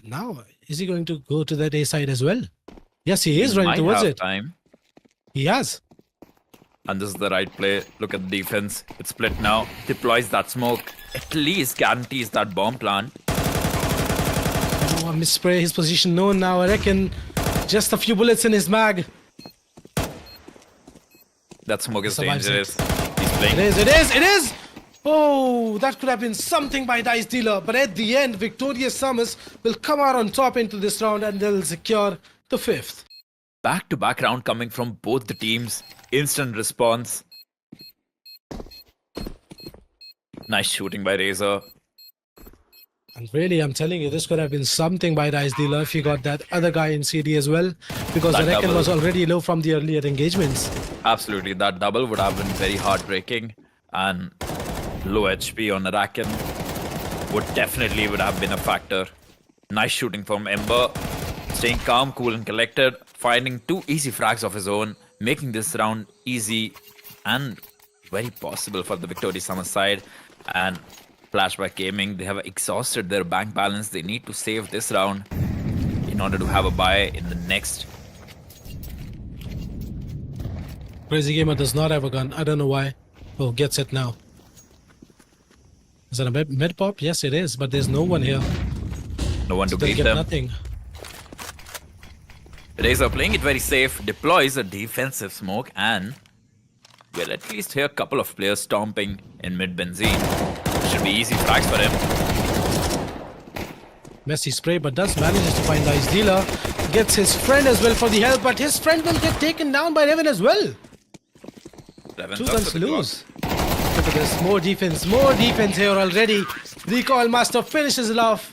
Now, is he going to go to that A side as well? Yes, he is running Might towards have it. time. He has. And this is the right play. Look at the defense. It's split now. Deploys that smoke. At least guarantees that bomb plant. Oh, a misspray. His position known now. I reckon just a few bullets in his mag. That smoke is Survives dangerous. He's It playing. is, it is, it is! Oh, that could have been something by Dice Dealer. But at the end, Victorious Summers will come out on top into this round and they'll secure the 5th. Back-to-back round coming from both the teams. Instant response. Nice shooting by Razor. And really, I'm telling you, this could have been something by Dice Dealer if you got that other guy in CD as well. Because That the Reckon double. was already low from the earlier engagements. Absolutely. That double would have been very heartbreaking. And low HP on Arakan would have been a factor. Nice shooting from Ember. Staying calm, cool and collected. Finding 2 easy frags of his own. Making this round easy and very possible for the Victorious Summer side. And Flashback Gaming, they have exhausted their bank balance. They need to save this round in order to have a buy in the next. Crazy Gamer does not have a gun. I don't know why. Oh, gets it now. Is that a med pop? Yes, it is. But there's no one here. No one to They'll beat get them. nothing. Razor playing it very safe, deploys a defensive smoke, and we'll at least hear a couple of players stomping in mid Benzene. Should be easy frags for him. Messy spray, but does manages to find Dice Dealer. Gets his friend as well for the help, but his friend will get taken down by Revan as well. Revan's 2 up guns to to the lose. Look at this. More defense here already. Recoil Master finishes it off.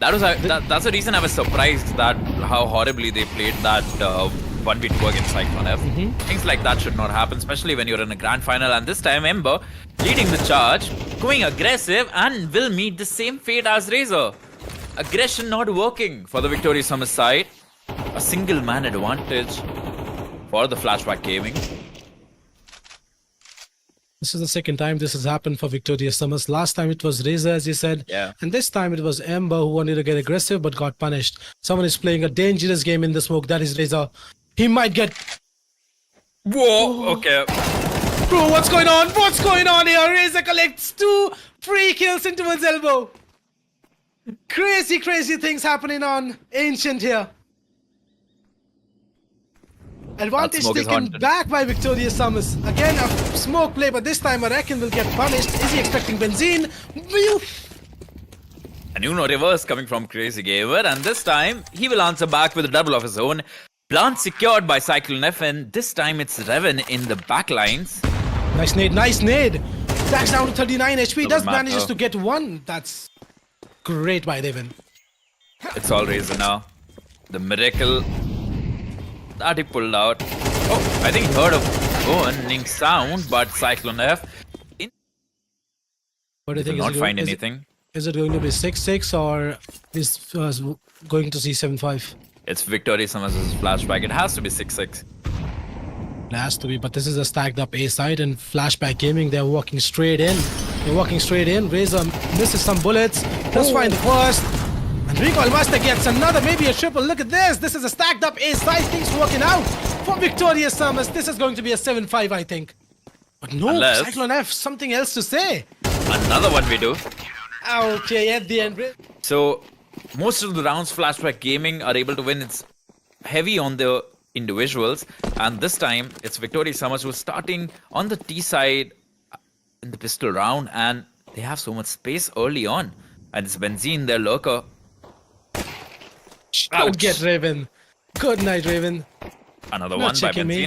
That's the reason I was surprised that how horribly they played that 1v2 against Cyclone F. Things like that should not happen, especially when you're in a grand final. And this time, Ember leading the charge, going aggressive, and will meet the same fate as Razor. Aggression not working for the Victorious Summer side. A single man advantage for the Flashback Gaming. This is the second time this has happened for Victorious Summers. Last time it was Razor, as you said. Yeah. And this time it was Ember who wanted to get aggressive but got punished. Someone is playing a dangerous game in the smoke. That is Razor. He might get... Whoa, okay. Bro, what's going on? What's going on here? Razor collects 2 free kills into his elbow. Crazy things happening on Ancient here. Advantage smoke is taken haunted. back by Victorious Summers. Again, a smoke play, but this time Arakan will get punished. Is he expecting Benzene? And you know, reverse coming from Crazy Gamer, and this time he will answer back with a double of his own. Plant secured by Cyclone F, and this time it's Revan in the backlines. Nice nade, nice nade. Tags down to 39 HP. Does Doesn't matter. manages to get 1. That's great by Revan. It's all Razor now. The miracle that he pulled out. Oh, I think he heard a warning sound, but Cyclone F What do you did think? not find is it- anything. Is it going to be 6-6 or is going to see 7-5? It's Victorious Summers' Flashback. It has to be 6-6. It has to be, but this is a stacked up A side and Flashback Gaming. They're walking straight in. They're walking straight in. Razor misses some bullets. Does find the first. And Recoil Master gets another, maybe a triple. Look at this. This is a stacked up A side. Things working out for Victorious Summers. This is going to be a 7-5, I think. But no, Unless- Cyclone F, something else to say. Another one we do. Okay, at the end. So, most of the rounds Flashback Gaming are able to win. It's heavy on the individuals, and this time it's Victorious Summers who's starting on the T side in the pistol round, and they have so much space early on. And it's Benzene, their lurker. Don't Ouch. get Raven. Good night, Raven. Another Not one by checking me.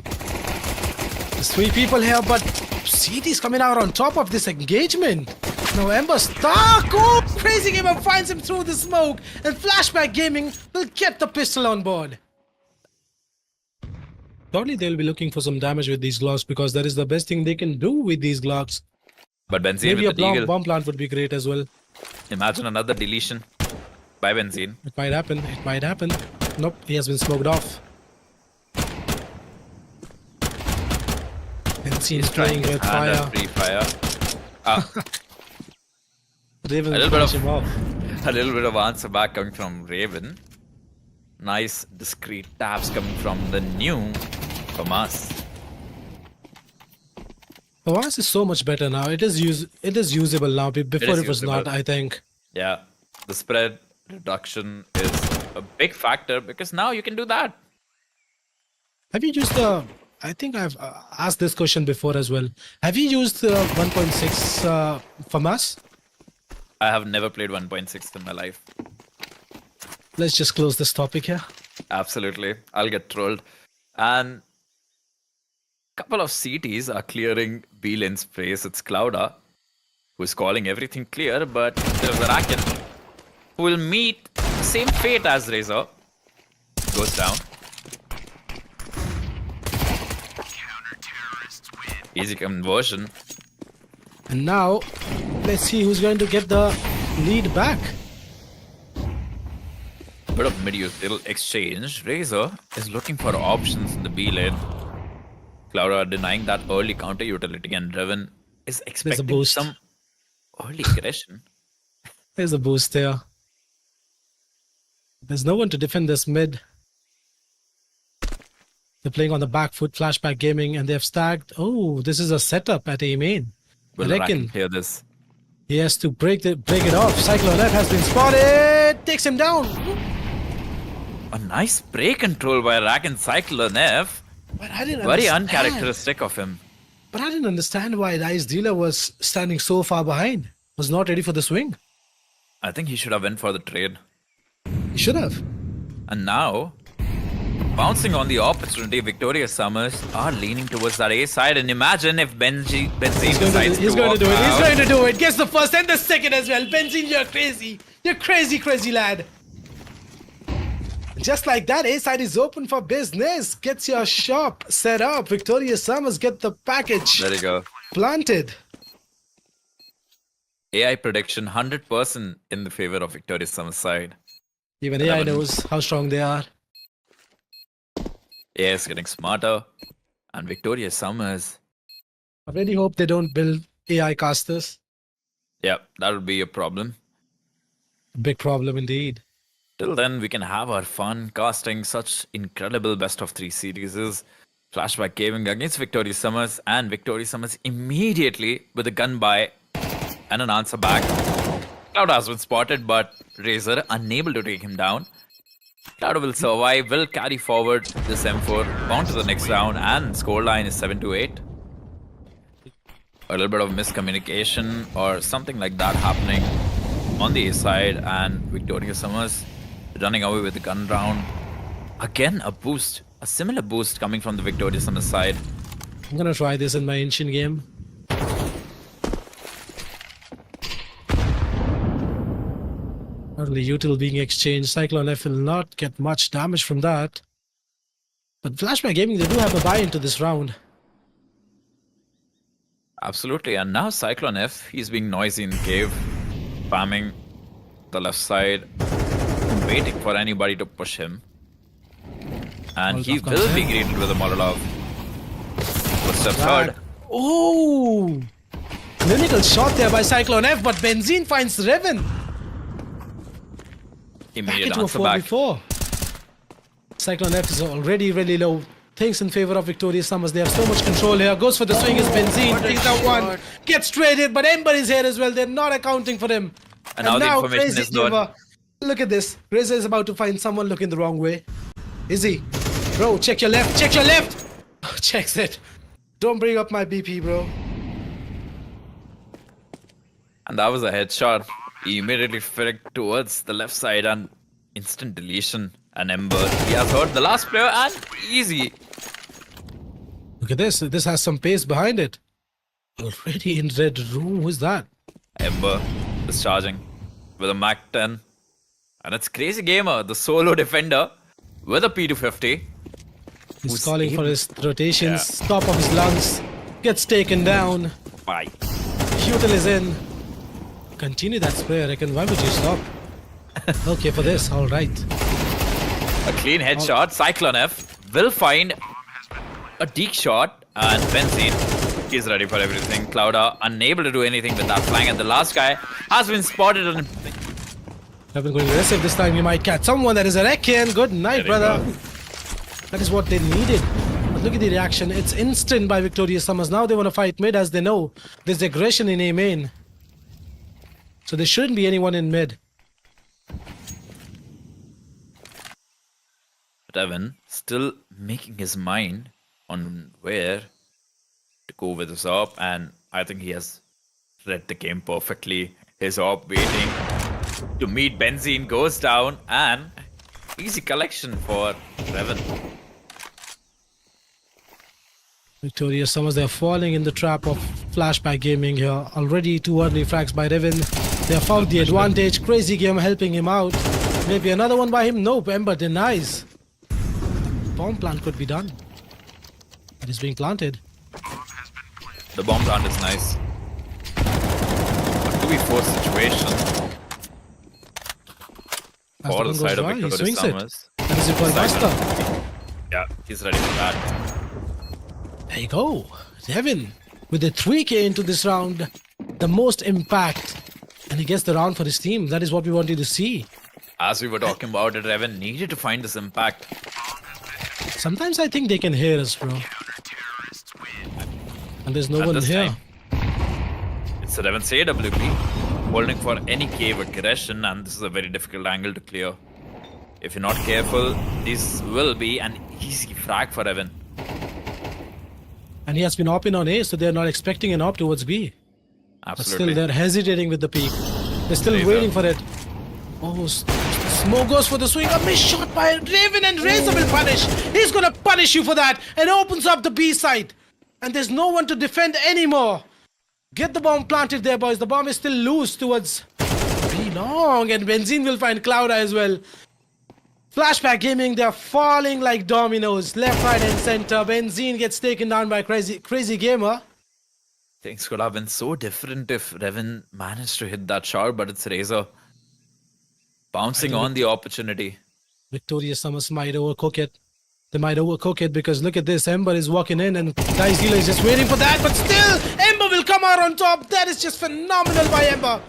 Benzene. There's 3 people here, but CD's coming out on top of this engagement. Now Ember stuck. Oh, crazy gamer finds him through the smoke, and Flashback Gaming will get the pistol on board. Probably they'll be looking for some damage with these Glocks because that is the best thing they can do with these Glocks. But Benzene Maybe a with the deagle. bomb plant would be great as well. Imagine another deletion by Benzene. It might happen. It might happen. Nope, he has been smoked off. Benzene's trying with fire. Free fire. Raven A little will bit finish him off. A little bit of answer back coming from Raven. Nice discreet taps coming from the new Famas. Hamas is so much better now. It is usable now. Before it was usable. not, I think. Yeah, the spread reduction is a big factor because now you can do that. Have you used the... I think I've asked this question before as well. Have you used 1.6 FAMAS? I have never played 1.6 in my life. Let's just close this topic here. Absolutely. I'll get trolled. And a couple of CTs are clearing B-Lane's space. It's Clouda, who's calling everything clear, but there's a Racket who will meet the same fate as Razor. Goes down. Easy conversion. And now, let's see who's going to get the lead back. Bit of mid-util exchange. Razor is looking for options in the B lane. Clara denying that early counter utility, and Revan is expecting boost. some early aggression. There's a boost there. There's no one to defend this mid. They're playing on the back foot, Flashback Gaming, and they have stacked. Oh, this is a setup at A main. Will I reckon Racket clear this? he has to break it off. Cyclone F has been spotted. Takes him down. A nice break control by Rack and Cyclone F. But I didn't Very understand. uncharacteristic of him. But I didn't understand why Dice Dealer was standing so far behind. Was not ready for the swing. I think he should have went for the trade. He should have. And now, bouncing on the opportunity, Victoria Summers are leaning towards that A side. And imagine if Benzene decides He's to going walk to do it. He's out. going to do it. Gets the first and the second as well. Benzene, you're crazy. You're crazy, crazy lad. Just like that, A side is open for business. Gets your shop set up. Victoria Summers get the package There you go. planted. AI prediction 100% in the favor of Victoria Summers side. Even AI knows how strong they are. AI is getting smarter. And Victoria Summers, I really hope they don't build AI casters. yeah, that would be a problem. Big problem indeed. Till then, we can have our fun casting such incredible best of 3 series. Flashback Gaming against Victoria Summers, and Victoria Summers immediately with a gun buy and an answer back. Cloud has been spotted, but Razor unable to take him down. Cloud will survive, will carry forward this M4 on to the next round, and scoreline is 7-8. A little bit of miscommunication or something like that happening on the A side, and Victoria Summers running away with the gun round. Again, a boost. A similar boost coming from the Victoria Summers side. I'm gonna try this in my ancient game. Early util being exchanged. Cyclone F will not get much damage from that. But Flashback Gaming, they do have a buy into this round. Absolutely. And now Cyclone F, he's being noisy in the cave, spamming the left side, waiting for anybody to push him. And he Molotov will comes be in. greeted with a Molotov. Footsteps Right. heard. Oh! Clinical shot there by Cyclone F, but Benzene finds Revan. Back Immediate into a answer back. 4v4. Cyclone F is already really low. Things in favor of Victoria Summers. They have so much control here. Goes for the swing is Benzene. Takes out one. Gets traded, but Ember is here as well. They're not accounting for him. And now the information Crazy is known. Diva. Look at this. Razor is about to find someone looking the wrong way. Is he? Bro, check your left. Check your left. Checks it. Don't bring up my BP, bro. And that was a headshot. He immediately flicked towards the left side and instant deletion. And Ember, he has hurt the last player and easy. Look at this. This has some pace behind it. Already in red room. Who's that? Ember is charging with a Mac 10. And it's Crazy Gamer, the solo defender, with a P250. He's who's calling for able- his rotations. Top of his lungs. Gets taken down. Bye. Hutel is in. Continue that spray, I reckon. Why would you stop? Okay, for this, alright. A clean headshot. Cyclone F will find a deep shot. And Benzene is ready for everything. Clouda unable to do anything with that flank. And the last guy has been spotted. And I've been going aggressive this time. You might catch someone that is a Reckon. Good night, brother. That is what they needed. But look at the reaction. It's instant by Victorious Summers. Now they want to fight mid as they know there's aggression in A main. So there shouldn't be anyone in mid. Evan still making his mind on where to go with his AWP, and I think he has read the game perfectly. His AWP waiting to meet Benzene goes down, and easy collection for Revan. Victorious Summers, they're falling in the trap of Flashback Gaming here. Already 2 early frags by Revan. They have found the advantage. Crazy Game helping him out. Maybe another one by him. Nope, Ember denies. Bomb plant could be done. It is being planted. The bomb plant is nice. A 2v4 situation As for the the one side goes of by, he Victorious swings it. Summers. That is it for Master. Yeah, he's ready for that. There you go. Devin with the 3k into this round. The most impact. And he gets the round for his team. That is what we wanted to see. As we were talking about it, Revan needed to find this impact. Sometimes I think they can hear us, bro. And there's no At one this here. time, it's a Revan's AWP holding for any cave aggression, and this is a very difficult angle to clear. If you're not careful, this will be an easy frag for Revan. And he has been opping on A, so they're not expecting an op towards B. But Absolutely. still, they're hesitating with the peak. They're still Razor. waiting for it. Oh, Smoke goes for the swing. A missed shot by Raven, and Razor will punish. He's gonna punish you for that, and opens up the B side. And there's no one to defend anymore. Get the bomb planted there, boys. The bomb is still loose towards B long, and Benzene will find Clouda as well. Flashback Gaming, they're falling like dominoes. Left, right, and center. Benzene gets taken down by Crazy Gamer. Things could have been so different if Revan managed to hit that shot, but it's Razor bouncing on the opportunity. Victorious Summers might overcook it. They might overcook it because look at this. Ember is walking in and Dice Dealer is just waiting for that. But still, Ember will come out on top. That is just phenomenal by Ember.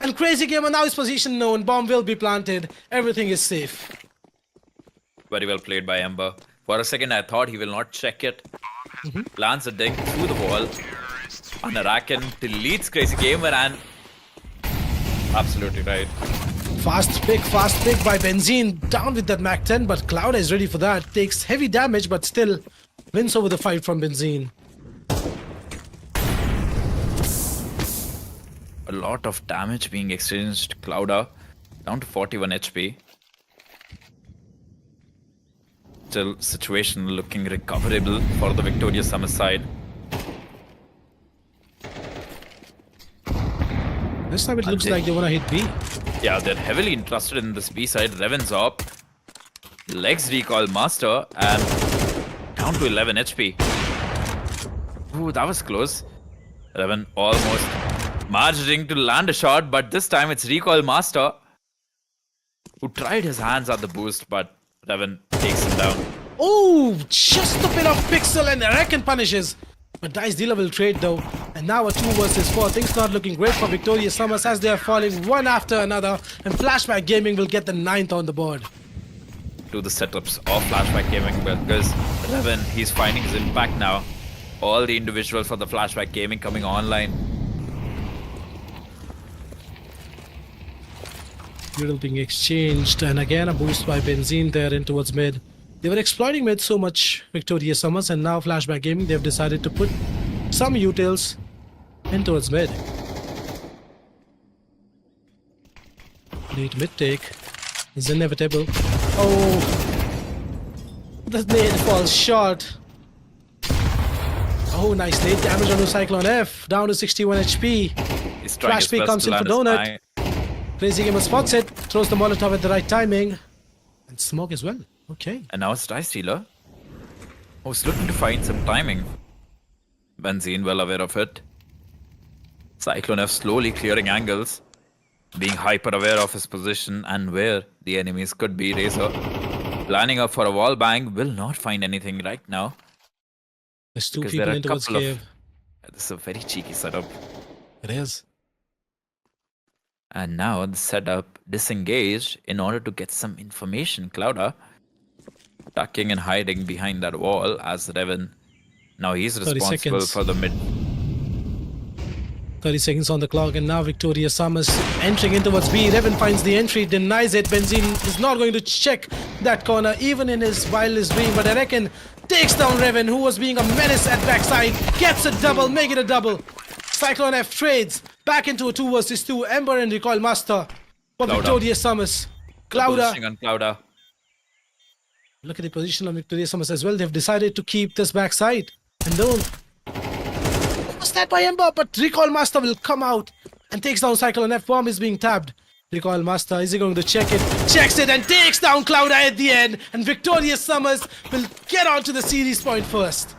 And Crazy Gamer now is position known. Bomb will be planted. Everything is safe. Very well played by Ember. For a second, I thought he will not check it. Plants a dig through the wall on a Racken, deletes Crazy Gamer, and absolutely right. Fast pick by Benzene. Down with that Mac 10, but Cloud is ready for that. Takes heavy damage, but still wins over the fight from Benzene. A lot of damage being exchanged. Clouda down to 41 HP. Still, situation looking recoverable for the Victorious Summer side. This time it And looks they- like they want to hit B. Yeah, they're heavily interested in this B side. Revan's up. Legs recall master and down to 11 HP. Ooh, that was close. Revan almost marching to land a shot, but this time it's recoil master who tried his hands at the boost, but Revan takes him down. Oh, just a bit of pixel and Reckon punishes. But Dice Dealer will trade though. And now a 2 versus 4. Things not looking great for Victorious Summers as they are falling one after another. And Flashback Gaming will get the 9th on the board. To the setups of Flashback Gaming because Revan, he's finding his impact now. All the individuals for the Flashback Gaming coming online. Little being exchanged. And again a boost by Benzene there in towards mid. They were exploiting mid so much, Victorious Summers, and now Flashback Gaming, they've decided to put some utils in towards mid. Late mid take is inevitable. Oh, the nade falls short. Oh, nice nade damage on the Cyclone F, down to 61 HP. He's trying Flash his P best comes to in for land his Donut. knife. Crazy Gamer spots it, throws the Molotov at the right timing. And smoke as well. Okay. And now it's Dice Stealer, who's looking to find some timing. Benzene well aware of it. Cyclone F slowly clearing angles, being hyper aware of his position and where the enemies could be. Razor planning up for a wall bang, will not find anything right now. There's two Because people there are a in towards couple of- cave. This is a very cheeky setup. It is. And now the setup disengaged in order to get some information. Clouda ducking and hiding behind that wall as Revan. Now he's 30 responsible seconds. for the mid. 30 seconds on the clock, and now Victoria Summers entering in towards B. Revan finds the entry, denies it. Benzene is not going to check that corner, even in his wildest dream. But I reckon takes down Revan, who was being a menace at backside. Gets a double, make it a double. Cyclone F trades back into a 2 versus 2. Ember and Recoil Master for Clouda. Victoria Summers. Clouda. Positioning on Clouda. Look at the position of Victoria Summers as well. They've decided to keep this backside and don't. Was that by Ember? But Recoil Master will come out and takes down Cyclone F. Bomb is being tabbed. Recoil Master, is he going to check it? Checks it and takes down Clouda at the end. And Victoria Summers will get onto the series point first.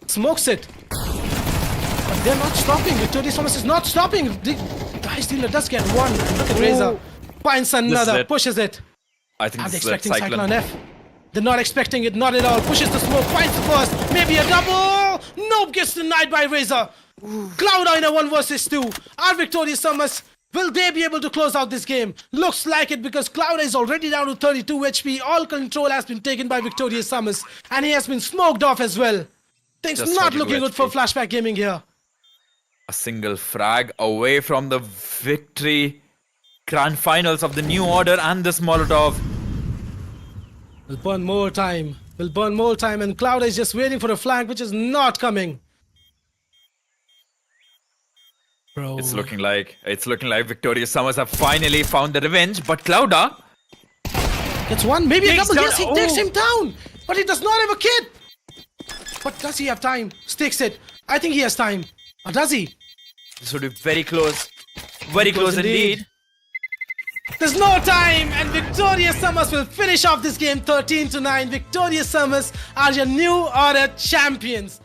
Smokes it. But they're not stopping. Victoria Summers is not stopping. The Dice Dealer does get one. And look at Razor. Finds another. it. Pushes it. I think Are they this is expecting Cyclone. Cyclone F? They're not expecting it, not at all. Pushes the smoke, finds the first, maybe a double. Nope, gets denied by Razor. Clouda in a 1 versus 2. Are Victoria Summers, will they be able to close out this game? Looks like it, because Clouda is already down to 32 HP. All control has been taken by Victoria Summers, and he has been smoked off as well. Things Just not 32 looking good for HP. Flashback Gaming here. A single frag away from the victory. Grand finals of the New Order and this Molotov. Will burn more time. Will burn more time, and Clouda is just waiting for a flank, which is not coming. Bro. It's looking like Victoria Summers have finally found the revenge, but Clouda Gets one, maybe a Takes double. down- Yes, he takes him down. But he does not have a kid. But does he have time? Sticks it. I think he has time. Or does he? this would be very close. Very close indeed. There's no time, and Victoria Summers will finish off this game 13-9. Victoria Summers are your New Order champions.